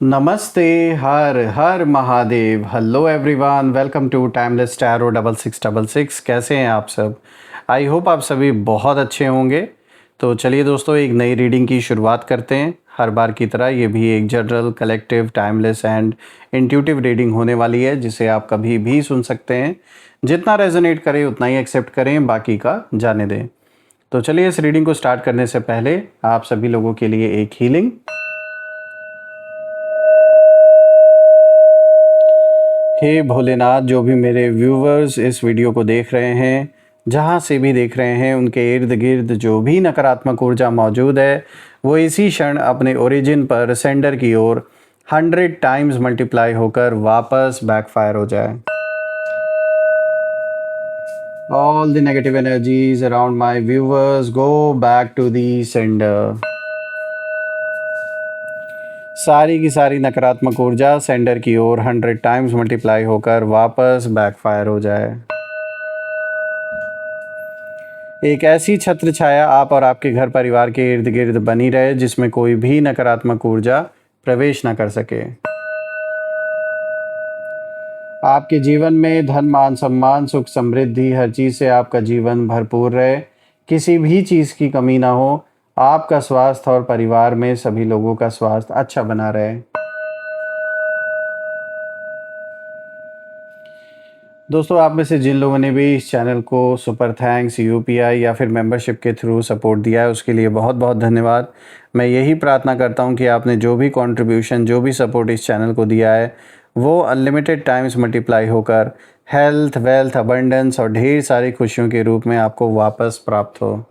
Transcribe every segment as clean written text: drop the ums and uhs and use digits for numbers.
नमस्ते, हर हर Mahadev. Hello everyone, welcome to timeless tarot 6666। कैसे हैं आप सब? आई होप आप सभी बहुत अच्छे होंगे। तो चलिए दोस्तों, एक नई रीडिंग की शुरुआत करते हैं। हर बार की तरह ये भी एक general, collective, timeless and intuitive reading होने वाली है, जिसे आप कभी भी सुन सकते हैं। जितना रेजोनेट करे उतना ही एक्सेप्ट करें, बाकी का जाने दें। तो चलिए, इस रीडिंग को स्टार्ट करने से पहले आप सभी लोगों के लिए एक हीलिंग। हे भोलेनाथ, जो भी मेरे व्यूवर्स इस वीडियो को देख रहे हैं, जहाँ से भी देख रहे हैं, उनके इर्द गिर्द जो भी नकारात्मक ऊर्जा मौजूद है, वो इसी क्षण अपने ओरिजिन पर सेंडर की ओर 100 टाइम्स मल्टीप्लाई होकर वापस बैकफायर हो जाए। All the negative energies around my viewers go back to the sender. सारी की सारी नकारात्मक ऊर्जा सेंडर की ओर 100 टाइम्स मल्टीप्लाई होकर वापस बैकफायर हो जाए। एक ऐसी छत्र छाया आप और आपके घर परिवार के इर्द गिर्द बनी रहे, जिसमें कोई भी नकारात्मक ऊर्जा प्रवेश न कर सके। आपके जीवन में धन, मान, सम्मान, सुख, समृद्धि, हर चीज़ से आपका जीवन भरपूर रहे। किसी भी चीज़ की कमी ना हो। आपका स्वास्थ्य और परिवार में सभी लोगों का स्वास्थ्य अच्छा बना रहे। दोस्तों, आप में से जिन लोगों ने भी इस चैनल को सुपर थैंक्स, यूपीआई या फिर मेंबरशिप के थ्रू सपोर्ट दिया है, उसके लिए बहुत बहुत धन्यवाद। मैं यही प्रार्थना करता हूं कि आपने जो भी कंट्रीब्यूशन, जो भी सपोर्ट इस चैनल को दिया है, वो अनलिमिटेड टाइम्स मल्टीप्लाई होकर हेल्थ, वेल्थ, अबंडेंस और ढेर सारी खुशियों के रूप में आपको वापस प्राप्त हो।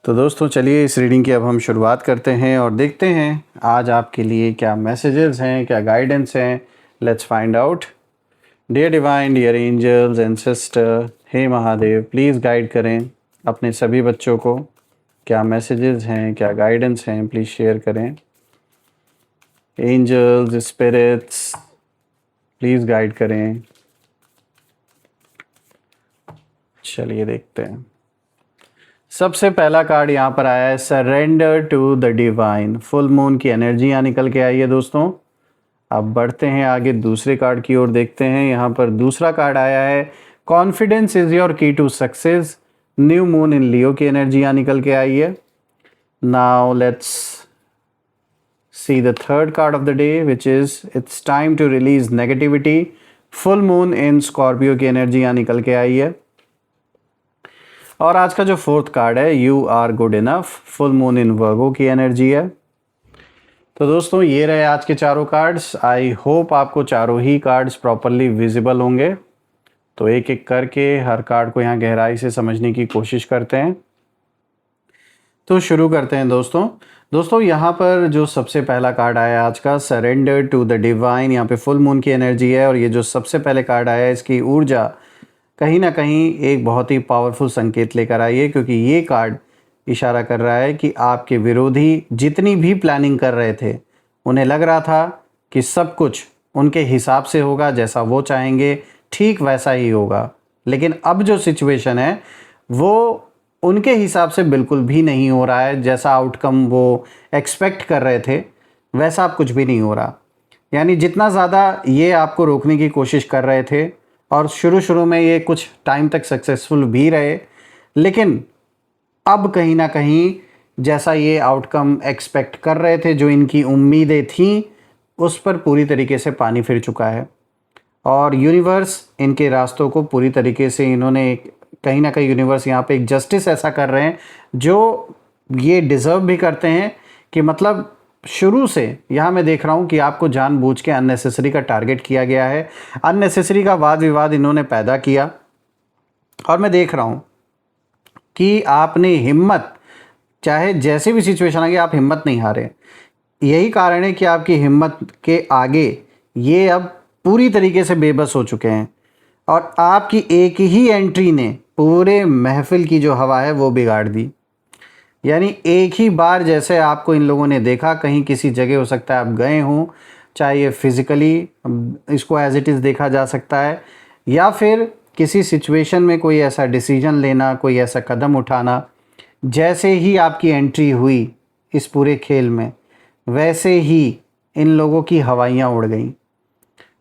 तो दोस्तों, चलिए इस रीडिंग की अब हम शुरुआत करते हैं और देखते हैं आज आपके लिए क्या मैसेजेस हैं, क्या गाइडेंस हैं। Let's find out. Dear divine, dear angels and sister, हे महादेव, प्लीज़ गाइड करें अपने सभी बच्चों को। क्या मैसेजेस हैं, क्या गाइडेंस हैं, प्लीज़ शेयर करें। एंजल्स, स्पिरिट्स, प्लीज़ गाइड करें। चलिए देखते हैं। सबसे पहला कार्ड यहाँ पर आया है, surrender to the divine. Full moon की एनर्जी यहाँ निकल के आई है दोस्तों। अब बढ़ते हैं आगे, दूसरे कार्ड की ओर देखते हैं। यहाँ पर दूसरा कार्ड आया है, confidence is your key to success. New moon in Leo की एनर्जी यहाँ निकल के आई है। Now let's see the third card of the day, which is it's time to release negativity. Full moon in Scorpio की energy यहाँ निकल के आई है। और आज का जो फोर्थ कार्ड है, you are good enough. Full moon in Virgo की एनर्जी है। तो दोस्तों, ये रहे आज के चारों कार्ड्स। आई होप आपको चारों ही कार्ड्स प्रॉपरली विजिबल होंगे। तो एक एक करके हर कार्ड को यहाँ गहराई से समझने की कोशिश करते हैं। तो शुरू करते हैं दोस्तों यहाँ पर जो सबसे पहला कार्ड आया आज का, सरेंडर टू द डिवाइन, यहाँ पे फुल मून की एनर्जी है। और ये जो सबसे पहले कार्ड आया है, इसकी ऊर्जा कहीं ना कहीं एक बहुत ही पावरफुल संकेत लेकर आई है, क्योंकि ये कार्ड इशारा कर रहा है कि आपके विरोधी जितनी भी प्लानिंग कर रहे थे, उन्हें लग रहा था कि सब कुछ उनके हिसाब से होगा, जैसा वो चाहेंगे ठीक वैसा ही होगा। लेकिन अब जो सिचुएशन है, वो उनके हिसाब से बिल्कुल भी नहीं हो रहा है। जैसा आउटकम वो एक्सपेक्ट कर रहे थे, वैसा अब कुछ भी नहीं हो रहा। यानी जितना ज़्यादा ये आपको रोकने की कोशिश कर रहे थे, और शुरू में ये कुछ टाइम तक सक्सेसफुल भी रहे, लेकिन अब कहीं ना कहीं जैसा ये आउटकम एक्सपेक्ट कर रहे थे, जो इनकी उम्मीदें थीं, उस पर पूरी तरीके से पानी फिर चुका है। और यूनिवर्स इनके रास्तों को पूरी तरीके से, इन्होंने कहीं ना कहीं यूनिवर्स यहाँ पे एक जस्टिस ऐसा कर रहे हैं जो ये डिज़र्व भी करते हैं। कि मतलब शुरू से यहाँ मैं देख रहा हूँ कि आपको जानबूझ के अननेसेसरी का टारगेट किया गया है, अननेसेसरी का वाद विवाद इन्होंने पैदा किया। और मैं देख रहा हूँ कि आपने हिम्मत, चाहे जैसी भी सिचुएशन आ गई, आप हिम्मत नहीं हारे। यही कारण है कि आपकी हिम्मत के आगे ये अब पूरी तरीके से बेबस हो चुके हैं। और आपकी एक ही एंट्री ने पूरे महफिल की जो हवा है वो बिगाड़ दी। यानी एक ही बार जैसे आपको इन लोगों ने देखा, कहीं किसी जगह हो सकता है आप गए हों, चाहे ये फिज़िकली इसको एज इट इज़ देखा जा सकता है, या फिर किसी सिचुएशन में कोई ऐसा डिसीजन लेना, कोई ऐसा कदम उठाना जैसे ही आपकी एंट्री हुई इस पूरे खेल में, वैसे ही इन लोगों की हवाइयाँ उड़ गईं।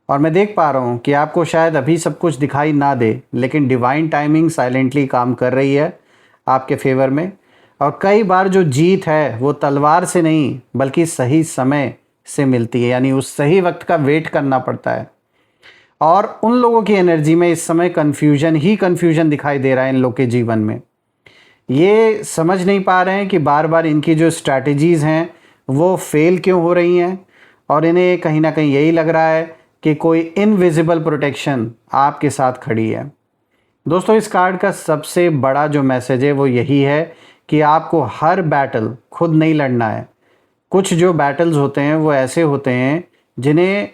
और मैं देख पा रहा हूँ कि आपको शायद अभी सब कुछ दिखाई ना दे, लेकिन डिवाइन टाइमिंग साइलेंटली काम कर रही है आपके फेवर में। और कई बार जो जीत है वो तलवार से नहीं बल्कि सही समय से मिलती है, यानी उस सही वक्त का वेट करना पड़ता है। और उन लोगों की एनर्जी में इस समय कन्फ्यूजन ही कन्फ्यूजन दिखाई दे रहा है इन लोग के जीवन में। ये समझ नहीं पा रहे हैं कि बार बार इनकी जो स्ट्रैटेजीज़ हैं वो फेल क्यों हो रही हैं, और इन्हें कहीं ना कहीं यही लग रहा है कि कोई इनविजिबल प्रोटेक्शन आपके साथ खड़ी है। दोस्तों, इस कार्ड का सबसे बड़ा जो मैसेज है वो यही है कि आपको हर बैटल खुद नहीं लड़ना है। कुछ जो बैटल्स होते हैं वो ऐसे होते हैं जिन्हें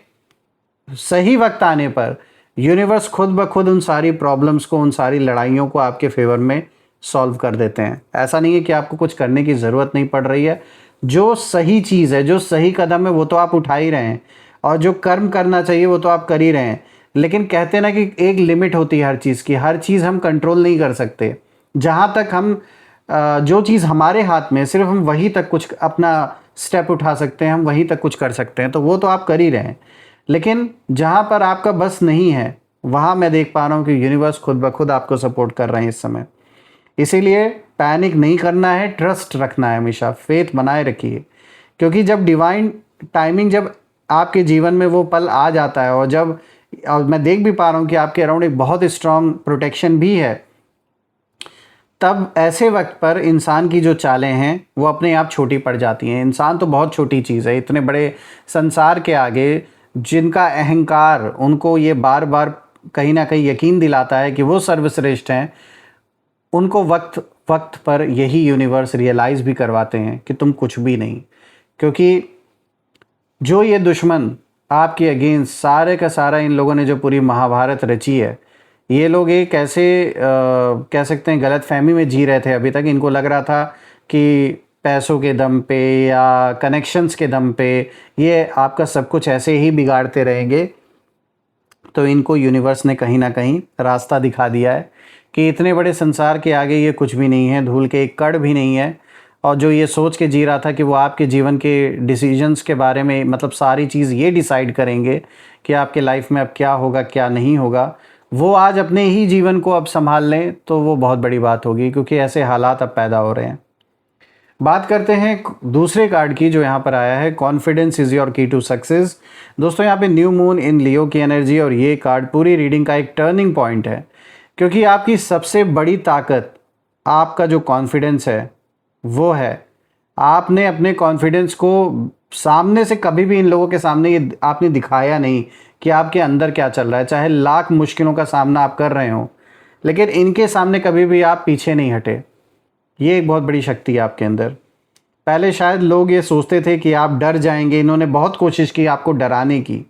सही वक्त आने पर यूनिवर्स खुद ब खुद उन सारी प्रॉब्लम्स को, उन सारी लड़ाइयों को आपके फेवर में सॉल्व कर देते हैं। ऐसा नहीं है कि आपको कुछ करने की ज़रूरत नहीं पड़ रही है। जो सही चीज़ है, जो सही कदम है वो तो आप उठा ही रहे हैं, और जो कर्म करना चाहिए वो तो आप कर ही रहे हैं। लेकिन कहते हैं ना कि एक लिमिट होती है हर चीज़ की, हर चीज़ हम कंट्रोल नहीं कर सकते। जहाँ तक हम जो चीज़ हमारे हाथ में, सिर्फ हम वहीं तक कुछ अपना स्टेप उठा सकते हैं, हम वहीं तक कुछ कर सकते हैं, तो वो तो आप कर ही रहे हैं। लेकिन जहाँ पर आपका बस नहीं है, वहाँ मैं देख पा रहा हूँ कि यूनिवर्स खुद ब खुद आपको सपोर्ट कर रहे हैं इस समय। इसीलिए पैनिक नहीं करना है, ट्रस्ट रखना है, हमेशा फेथ बनाए रखिए। क्योंकि जब डिवाइन टाइमिंग, जब आपके जीवन में वो पल आ जाता है, और मैं देख भी पा रहा हूँ कि आपके अराउंड एक बहुत स्ट्रांग प्रोटेक्शन भी है, तब ऐसे वक्त पर इंसान की जो चालें हैं वो अपने आप छोटी पड़ जाती हैं। इंसान तो बहुत छोटी चीज़ है इतने बड़े संसार के आगे, जिनका अहंकार उनको ये बार बार कहीं ना कहीं यकीन दिलाता है कि वो सर्वश्रेष्ठ हैं। उनको वक्त वक्त पर यही यूनिवर्स रियलाइज़ भी करवाते हैं कि तुम कुछ भी नहीं। क्योंकि जो ये दुश्मन आपके अगेंस्ट, सारे का सारा इन लोगों ने जो पूरी महाभारत रची है, ये लोग एक ऐसे कह सकते हैं गलत फहमी में जी रहे थे अभी तक। इनको लग रहा था कि पैसों के दम पे या कनेक्शंस के दम पे ये आपका सब कुछ ऐसे ही बिगाड़ते रहेंगे। तो इनको यूनिवर्स ने कहीं ना कहीं रास्ता दिखा दिया है कि इतने बड़े संसार के आगे ये कुछ भी नहीं है, धूल के एक कण भी नहीं है। और जो ये सोच के जी रहा था कि वो आपके जीवन के डिसीजंस के बारे में, मतलब सारी चीज़ ये डिसाइड करेंगे कि आपके लाइफ में अब क्या होगा क्या नहीं होगा, वो आज अपने ही जीवन को अब संभाल लें तो वो बहुत बड़ी बात होगी, क्योंकि ऐसे हालात अब पैदा हो रहे हैं। बात करते हैं दूसरे कार्ड की जो यहाँ पर आया है, confidence is your key to success. दोस्तों, यहाँ पे न्यू मून इन लियो की एनर्जी, और ये कार्ड पूरी रीडिंग का एक टर्निंग पॉइंट है। क्योंकि आपकी सबसे बड़ी ताकत आपका जो कॉन्फिडेंस है वो है। आपने अपने कॉन्फिडेंस को सामने से कभी भी इन लोगों के सामने ये आपने दिखाया नहीं कि आपके अंदर क्या चल रहा है। चाहे लाख मुश्किलों का सामना आप कर रहे हो, लेकिन इनके सामने कभी भी आप पीछे नहीं हटे। ये एक बहुत बड़ी शक्ति है आपके अंदर। पहले शायद लोग ये सोचते थे कि आप डर जाएंगे, इन्होंने बहुत कोशिश की आपको डराने की,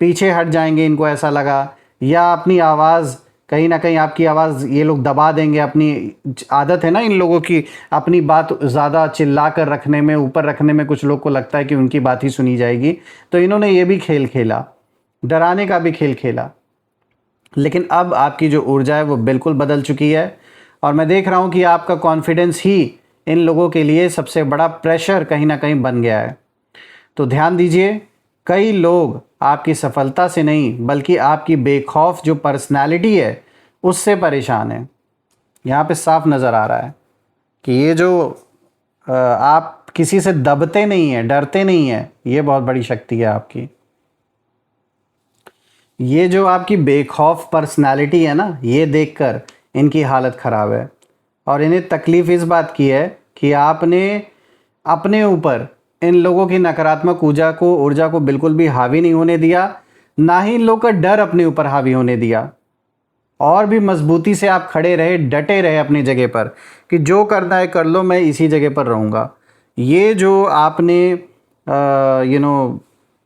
पीछे हट जाएंगे, इनको ऐसा लगा, या अपनी आवाज़, कहीं ना कहीं आपकी आवाज़ ये लोग दबा देंगे। अपनी आदत है ना इन लोगों की, अपनी बात ज़्यादा चिल्ला कर रखने में, ऊपर रखने में, कुछ लोग को लगता है कि उनकी बात ही सुनी जाएगी। तो इन्होंने ये भी खेल खेला, डराने का भी खेल खेला। लेकिन अब आपकी जो ऊर्जा है वो बिल्कुल बदल चुकी है, और मैं देख रहा हूँ कि आपका कॉन्फिडेंस ही इन लोगों के लिए सबसे बड़ा प्रेशर कहीं ना कहीं बन गया है। तो ध्यान दीजिए, कई लोग आपकी सफलता से नहीं बल्कि आपकी बेखौफ जो पर्सनालिटी है उससे परेशान है। यहाँ पे साफ नज़र आ रहा है कि ये जो आप किसी से दबते नहीं हैं, डरते नहीं हैं, ये बहुत बड़ी शक्ति है आपकी। ये जो आपकी बेखौफ पर्सनालिटी है ना, ये देखकर इनकी हालत ख़राब है, और इन्हें तकलीफ़ इस बात की है कि आपने अपने ऊपर इन लोगों की नकारात्मक ऊर्जा को बिल्कुल भी हावी नहीं होने दिया, ना ही इन लोगों का डर अपने ऊपर हावी होने दिया। और भी मजबूती से आप खड़े रहे, डटे रहे अपनी जगह पर कि जो करना है कर लो, मैं इसी जगह पर रहूँगा। ये जो आपने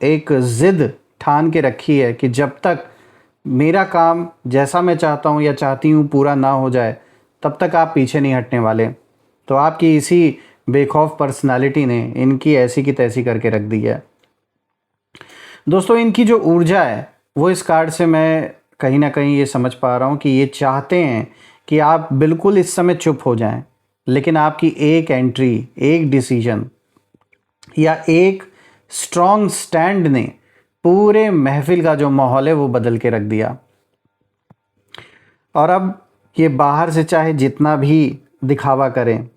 एक ज़िद ठान के रखी है कि जब तक मेरा काम जैसा मैं चाहता हूँ या चाहती हूँ पूरा ना हो जाए, तब तक आप पीछे नहीं हटने वाले। तो आपकी इसी बेखौफ पर्सनालिटी ने इनकी ऐसी की तैसी करके रख दी है। दोस्तों, इनकी जो ऊर्जा है वो इस कार्ड से मैं कहीं ना कहीं ये समझ पा रहा हूँ कि ये चाहते हैं कि आप बिल्कुल इस समय चुप हो जाएं। लेकिन आपकी एक एंट्री, एक डिसीजन या एक स्ट्रॉन्ग स्टैंड ने पूरे महफिल का जो माहौल है वो बदल के रख दिया। और अब ये बाहर से चाहे जितना भी दिखावा करें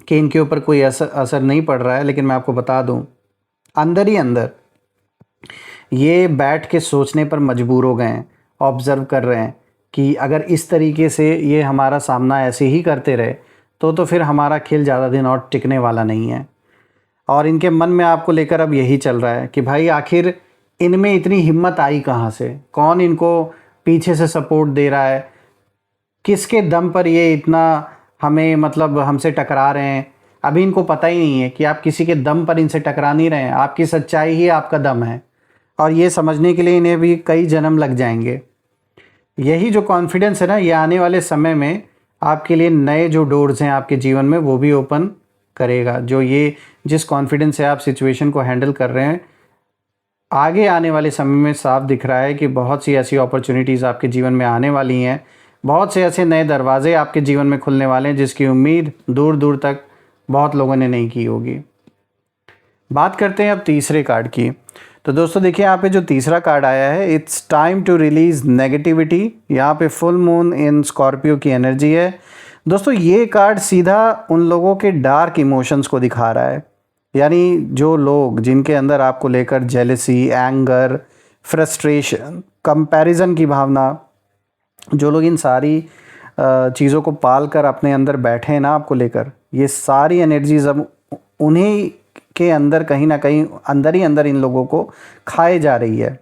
कि इनके ऊपर कोई असर नहीं पड़ रहा है, लेकिन मैं आपको बता दूं, अंदर ही अंदर ये बैठ के सोचने पर मजबूर हो गए हैं, ऑब्ज़र्व कर रहे हैं कि अगर इस तरीके से ये हमारा सामना ऐसे ही करते रहे तो फिर हमारा खेल ज़्यादा दिन और टिकने वाला नहीं है। और इनके मन में आपको लेकर अब यही चल रहा है कि भाई आखिर इनमें इतनी हिम्मत आई कहाँ से, कौन इनको पीछे से सपोर्ट दे रहा है, किसके दम पर ये इतना हमें मतलब हमसे टकरा रहे हैं। अभी इनको पता ही नहीं है कि आप किसी के दम पर इनसे टकरा नहीं रहे हैं, आपकी सच्चाई ही आपका दम है। और ये समझने के लिए इन्हें भी कई जन्म लग जाएंगे। यही जो कॉन्फिडेंस है ना, ये आने वाले समय में आपके लिए नए जो डोर्स हैं आपके जीवन में वो भी ओपन करेगा। जो ये जिस कॉन्फिडेंस से आप सिचुएशन को हैंडल कर रहे हैं, आगे आने वाले समय में साफ दिख रहा है कि बहुत सी ऐसी अपॉर्चुनिटीज़ आपके जीवन में आने वाली हैं, बहुत से ऐसे नए दरवाजे आपके जीवन में खुलने वाले हैं जिसकी उम्मीद दूर दूर तक बहुत लोगों ने नहीं की होगी। बात करते हैं अब तीसरे कार्ड की। तो दोस्तों देखिए, यहाँ पे जो तीसरा कार्ड आया है, it's time to release negativity. यहाँ पे फुल मून इन स्कॉर्पियो की एनर्जी है। दोस्तों ये कार्ड सीधा उन लोगों के डार्क इमोशंस को दिखा रहा है, यानी जो लोग जिनके अंदर आपको लेकर जेलसी, एंगर, फ्रस्ट्रेशन, कंपैरिजन की भावना, जो लोग इन सारी चीज़ों को पाल कर अपने अंदर बैठे हैं ना आपको लेकर, ये सारी एनर्जीज अब उन्हीं के अंदर कहीं ना कहीं अंदर ही अंदर इन लोगों को खाए जा रही है।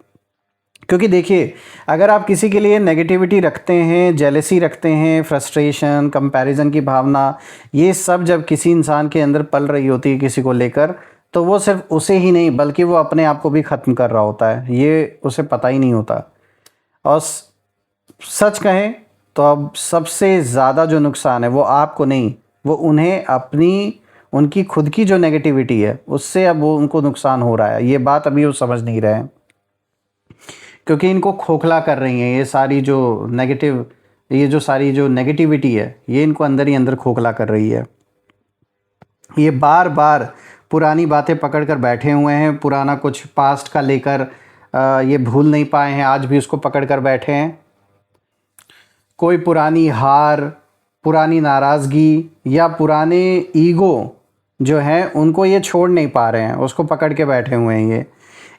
क्योंकि देखिए, अगर आप किसी के लिए नेगेटिविटी रखते हैं, जेलसी रखते हैं, फ्रस्ट्रेशन, कंपैरिजन की भावना, ये सब जब किसी इंसान के अंदर पल रही होती है किसी को लेकर, तो वो सिर्फ उसे ही नहीं बल्कि वो अपने आप को भी ख़त्म कर रहा होता है, ये उसे पता ही नहीं होता। और सच कहें तो अब सबसे ज़्यादा जो नुकसान है वो आपको नहीं, वो उन्हें अपनी उनकी खुद की जो नेगेटिविटी है उससे अब वो उनको नुकसान हो रहा है। ये बात अभी वो समझ नहीं रहे हैं, क्योंकि इनको खोखला कर रही हैं ये सारी जो सारी जो नेगेटिविटी है, ये इनको अंदर ही अंदर खोखला कर रही है। ये बार बार पुरानी बातें पकड़ कर बैठे हुए हैं, पुराना कुछ पास्ट का लेकर ये भूल नहीं पाए हैं, आज भी उसको पकड़ कर बैठे हैं। कोई पुरानी हार, पुरानी नाराज़गी या पुराने ईगो जो हैं उनको ये छोड़ नहीं पा रहे हैं, उसको पकड़ के बैठे हुए हैं ये।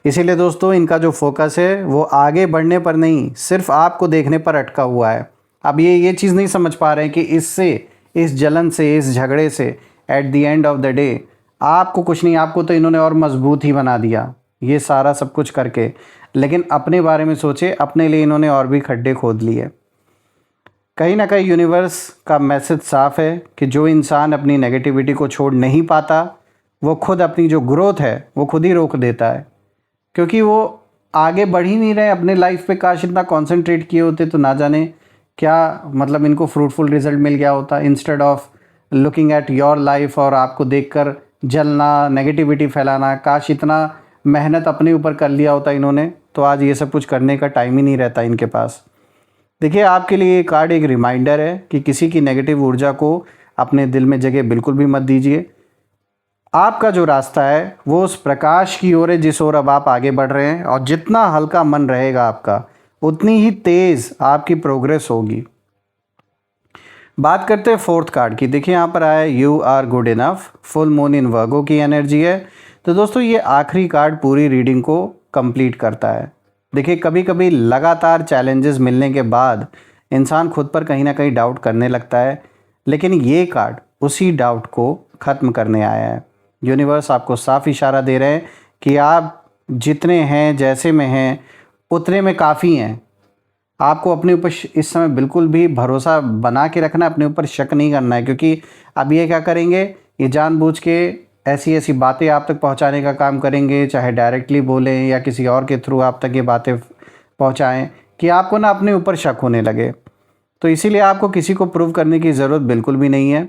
इसीलिए दोस्तों इनका जो फोकस है वो आगे बढ़ने पर नहीं, सिर्फ आपको देखने पर अटका हुआ है। अब ये चीज़ नहीं समझ पा रहे हैं कि इससे, इस जलन से, इस झगड़े से at the end of the day आपको कुछ नहीं, आपको तो इन्होंने और मजबूत ही बना दिया ये सारा सब कुछ करके। लेकिन अपने बारे में सोचे, अपने लिए इन्होंने और भी खड्डे खोद लिए। कहीं ना कहीं यूनिवर्स का मैसेज साफ है कि जो इंसान अपनी नेगेटिविटी को छोड़ नहीं पाता, वो खुद अपनी जो ग्रोथ है वो खुद ही रोक देता है, क्योंकि वो आगे बढ़ ही नहीं रहे अपने लाइफ पे। काश इतना कंसंट्रेट किए होते तो ना जाने क्या मतलब इनको फ्रूटफुल रिजल्ट मिल गया होता। Instead of looking at your life और आपको देखकर जलना, नेगेटिविटी फैलाना, काश इतना मेहनत अपने ऊपर कर लिया होता इन्होंने, तो आज ये सब कुछ करने का टाइम ही नहीं रहता इनके पास। देखिए, आपके लिए ये कार्ड एक रिमाइंडर है कि किसी की नेगेटिव ऊर्जा को अपने दिल में जगह बिल्कुल भी मत दीजिए। आपका जो रास्ता है वो उस प्रकाश की ओर है जिस ओर अब आप आगे बढ़ रहे हैं, और जितना हल्का मन रहेगा आपका, उतनी ही तेज़ आपकी प्रोग्रेस होगी। बात करते हैं फोर्थ कार्ड की। देखिए यहाँ पर आया you are good enough, full moon in Virgo की एनर्जी है। तो दोस्तों ये आखिरी कार्ड पूरी रीडिंग को कंप्लीट करता है। देखिए, कभी कभी लगातार चैलेंजेस मिलने के बाद इंसान खुद पर कहीं ना कहीं डाउट करने लगता है, लेकिन ये कार्ड उसी डाउट को ख़त्म करने आया है। यूनिवर्स आपको साफ इशारा दे रहे हैं कि आप जितने हैं, जैसे में हैं, उतने में काफ़ी हैं। आपको अपने ऊपर इस समय बिल्कुल भी भरोसा बना के रखना है, अपने ऊपर शक नहीं करना है, क्योंकि अब ये क्या करेंगे, ये जानबूझ के ऐसी ऐसी बातें आप तक पहुंचाने का काम करेंगे, चाहे डायरेक्टली बोलें या किसी और के थ्रू आप तक ये बातें पहुंचाएं कि आपको ना अपने ऊपर शक होने लगे। तो इसीलिए आपको किसी को प्रूव करने की ज़रूरत बिल्कुल भी नहीं है,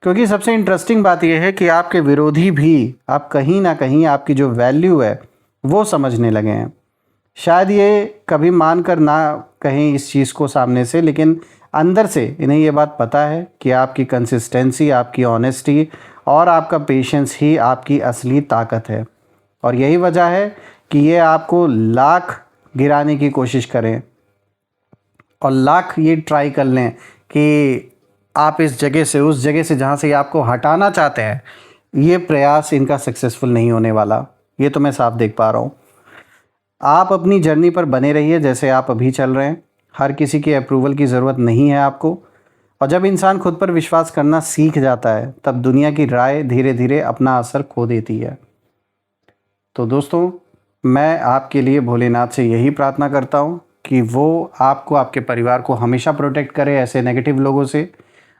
क्योंकि सबसे इंटरेस्टिंग बात यह है कि आपके विरोधी भी आप कहीं ना कहीं आपकी जो वैल्यू है वो समझने लगे हैं। शायद ये कभी मान कर ना कहें इस चीज़ को सामने से, लेकिन अंदर से इन्हें ये बात पता है कि आपकी कंसिस्टेंसी, आपकी ऑनेस्टी और आपका पेशेंस ही आपकी असली ताकत है। और यही वजह है कि ये आपको लाख गिराने की कोशिश करें और लाख ये ट्राई कर लें कि आप इस जगह से, उस जगह से जहाँ से ये आपको हटाना चाहते हैं, ये प्रयास इनका सक्सेसफुल नहीं होने वाला। ये तो मैं साफ देख पा रहा हूँ। आप अपनी जर्नी पर बने रहिए जैसे आप अभी चल रहे हैं। हर किसी के अप्रूवल की ज़रूरत नहीं है आपको। और जब इंसान खुद पर विश्वास करना सीख जाता है तब दुनिया की राय धीरे धीरे अपना असर खो देती है। तो दोस्तों, मैं आपके लिए भोलेनाथ से यही प्रार्थना करता हूँ कि वो आपको, आपके परिवार को हमेशा प्रोटेक्ट करे ऐसे नेगेटिव लोगों से।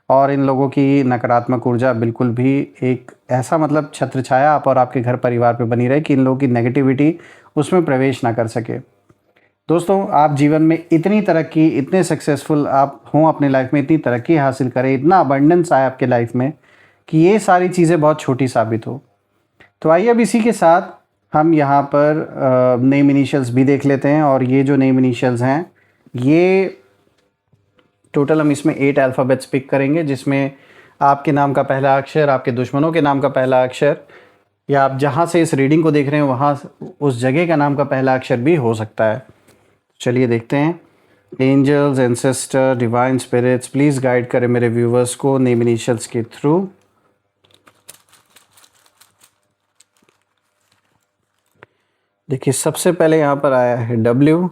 और इन लोगों की नकारात्मक ऊर्जा बिल्कुल भी एक ऐसा मतलब छत्र छाया आप और आपके घर परिवार पे बनी रहे कि इन लोगों की नेगेटिविटी उसमें प्रवेश ना कर सके। दोस्तों, आप जीवन में इतनी तरक्की, इतने सक्सेसफुल आप हों, अपने लाइफ में इतनी तरक्की हासिल करें, इतना अबंडेंस आए आपके लाइफ में कि ये सारी चीज़ें बहुत छोटी साबित हो। तो आइए अब इसी के साथ हम यहाँ पर नेम इनिशियल्स भी देख लेते हैं। और ये जो नेम इनिशियल्स हैं, ये टोटल हम इसमें 8 अल्फ़ाबेट्स पिक करेंगे, जिसमें आपके नाम का पहला अक्षर, आपके दुश्मनों के नाम का पहला अक्षर, या आप जहाँ से इस रीडिंग को देख रहे हैं वहाँ उस जगह का नाम का पहला अक्षर भी हो सकता है। चलिए देखते हैं। Angels, ancestor, divine spirits, please guide करें मेरे व्यूवर्स को नेम इनिशियल्स के थ्रू। देखिए, सबसे पहले यहाँ पर आया है W,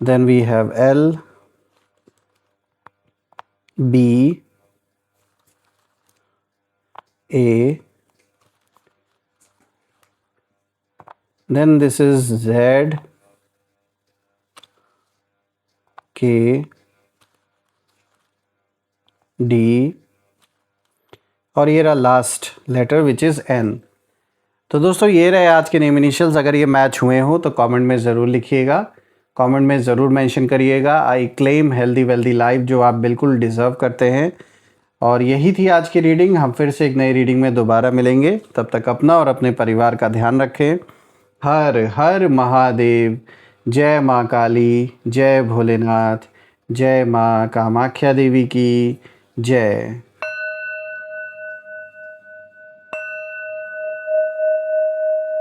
then we have L, B, A, then this is Z, K, D, और ये रहा last letter which is N। तो दोस्तों, ये रहे आज के नेम इनिशियल्स। अगर ये मैच हुए हो तो कमेंट में ज़रूर लिखिएगा, कमेंट में ज़रूर मेंशन करिएगा I claim healthy wealthy life, जो आप बिल्कुल डिज़र्व करते हैं। और यही थी आज की रीडिंग। हम फिर से एक नई रीडिंग में दोबारा मिलेंगे। तब तक अपना और अपने परिवार का ध्यान रखें। हर हर महादेव। जय माँ काली, जय भोलेनाथ, जय माँ कामाख्या देवी की जय।